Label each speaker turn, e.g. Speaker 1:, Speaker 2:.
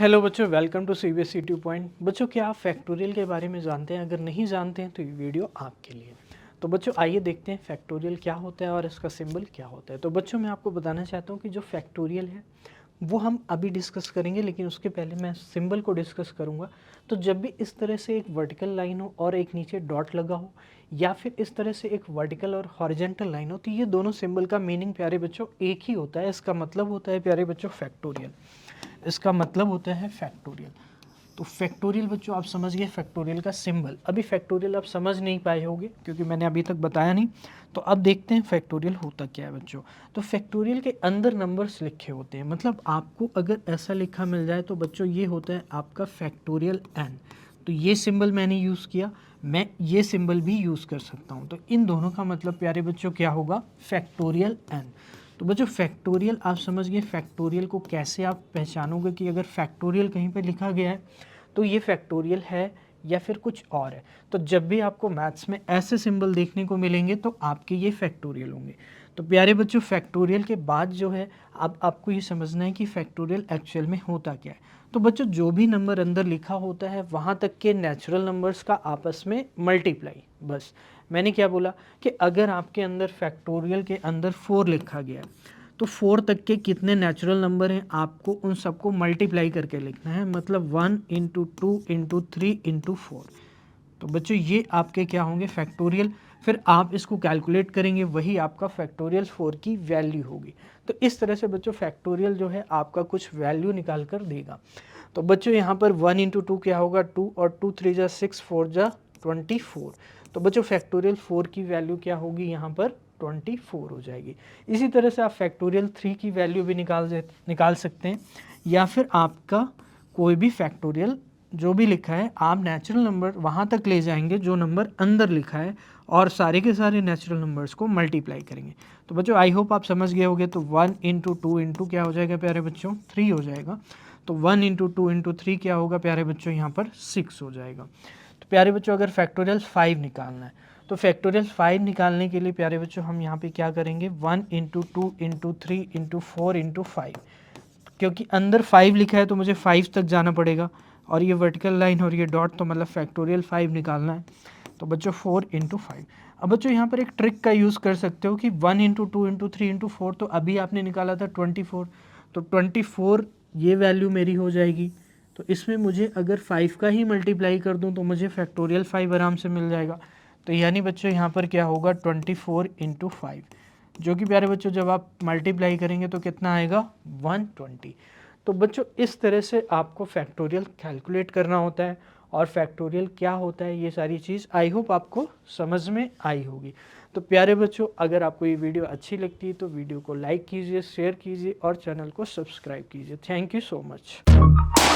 Speaker 1: Hello बच्चों, welcome to CBSE 2 point. बच्चों, क्या आप फैक्टोरियल के बारे में जानते हैं? अगर नहीं जानते हैं तो ये वीडियो आपके लिए। तो बच्चों आइए देखते हैं फैक्टोरियल क्या होता है और इसका सिंबल क्या होता है। तो बच्चों मैं आपको बताना चाहता हूँ कि जो फैक्टोरियल है वो हम अभी डिस्कस करेंगे, लेकिन उसके पहले मैं सिंबल को डिस्कस करूँगा। तो जब भी इस तरह से एक वर्टिकल लाइन हो और एक नीचे डॉट लगा हो, या फिर इस तरह से एक वर्टिकल और हॉरिजेंटल लाइन हो, तो ये दोनों सिंबल का मीनिंग प्यारे बच्चों एक ही होता है। इसका मतलब होता है प्यारे बच्चों फैक्टोरियल। इसका मतलब होता है फैक्टोरियल। तो फैक्टोरियल बच्चों आप समझ गए फैक्टोरियल का सिंबल। अभी फैक्टोरियल आप समझ नहीं पाए होंगे क्योंकि मैंने अभी तक बताया नहीं। तो अब देखते हैं फैक्टोरियल होता क्या है बच्चों। तो फैक्टोरियल के अंदर नंबर्स लिखे होते हैं, मतलब आपको अगर ऐसा लिखा मिल जाए तो बच्चों ये होता है आपका फैक्टोरियल एन। तो ये सिंबल मैंने यूज़ किया, मैं ये सिंबल भी यूज़ कर सकता हूँ। तो इन दोनों का मतलब प्यारे बच्चों क्या होगा? Factorial N. तो बच्चों फैक्टोरियल आप समझ गए। फैक्टोरियल को कैसे आप पहचानोगे कि अगर फैक्टोरियल कहीं पे लिखा गया है तो ये फैक्टोरियल है या फिर कुछ और है। तो जब भी आपको मैथ्स में ऐसे सिंबल देखने को मिलेंगे तो आपके ये फैक्टोरियल होंगे। तो प्यारे बच्चों फैक्टोरियल के बाद जो है अब आपको ये समझना है कि फैक्टोरियल एक्चुअल में होता क्या है। तो बच्चों जो भी नंबर अंदर लिखा होता है वहाँ तक के नेचुरल नंबर्स का आपस में मल्टीप्लाई। बस मैंने क्या बोला कि अगर आपके अंदर फैक्टोरियल के अंदर 4 लिखा गया है तो 4 तक के कितने नेचुरल नंबर हैं आपको उन सबको मल्टीप्लाई करके लिखना है, मतलब 1 इंटू 2 इंटू 3 इंटू 4। तो बच्चों ये आपके क्या होंगे? फैक्टोरियल। फिर आप इसको कैलकुलेट करेंगे, वही आपका फैक्टोरियल 4 की वैल्यू होगी। तो इस तरह से बच्चों फैक्टोरियल जो है आपका कुछ वैल्यू निकाल कर देगा। तो बच्चों यहाँ पर 1 इंटू 2 क्या होगा? 2 और 2 3 जा 6 4 जा 24। तो बच्चों फैक्टोरियल 4 की वैल्यू क्या होगी? यहाँ पर 24 हो जाएगी। इसी तरह से आप फैक्टोरियल 3 की वैल्यू भी निकाल सकते हैं, या फिर आपका कोई भी फैक्टोरियल जो भी लिखा है आप नेचुरल नंबर वहाँ तक ले जाएंगे जो नंबर अंदर लिखा है और सारे के सारे नेचुरल नंबर्स को मल्टीप्लाई करेंगे। तो बच्चों आई होप आप समझ गए होंगे। तो 1 इंटू 2 इंटू क्या हो जाएगा प्यारे बच्चों? 3 हो जाएगा। तो 1 इंटू 2 इंटू 3 क्या होगा प्यारे बच्चों? यहाँ पर 6 हो जाएगा। तो प्यारे बच्चों अगर फैक्टोरियल 5 निकालना है तो फैक्टोरियल 5 निकालने के लिए प्यारे बच्चों हम यहाँ पे क्या करेंगे? 1 इंटू 2 इंटू 3 इंटू 4 इंटू 5। क्योंकि अंदर 5 लिखा है तो मुझे 5 तक जाना पड़ेगा, और ये वर्टिकल लाइन और ये डॉट, तो मतलब फैक्टोरियल 5 निकालना है। तो बच्चों 4 इंटू 5। अब बच्चों यहाँ पर एक ट्रिक का यूज़ कर सकते हो कि 1 इंटू 2 इंटू 3 इंटू 4, तो अभी आपने निकाला था 24। तो 24 ये वैल्यू मेरी हो जाएगी। तो इसमें मुझे अगर 5 का ही मल्टीप्लाई कर दूँ तो मुझे फैक्टोरियल 5 आराम से मिल जाएगा। तो यानी बच्चों यहाँ पर क्या होगा? 24 इंटू 5, जो कि प्यारे बच्चों जब आप मल्टीप्लाई करेंगे तो कितना आएगा? 120। तो बच्चों इस तरह से आपको फैक्टोरियल कैलकुलेट करना होता है, और फैक्टोरियल क्या होता है ये सारी चीज़ आई होप आपको समझ में आई होगी। तो प्यारे बच्चों अगर आपको ये वीडियो अच्छी लगती है तो वीडियो को लाइक कीजिए, शेयर कीजिए और चैनल को सब्सक्राइब कीजिए। Thank you so much.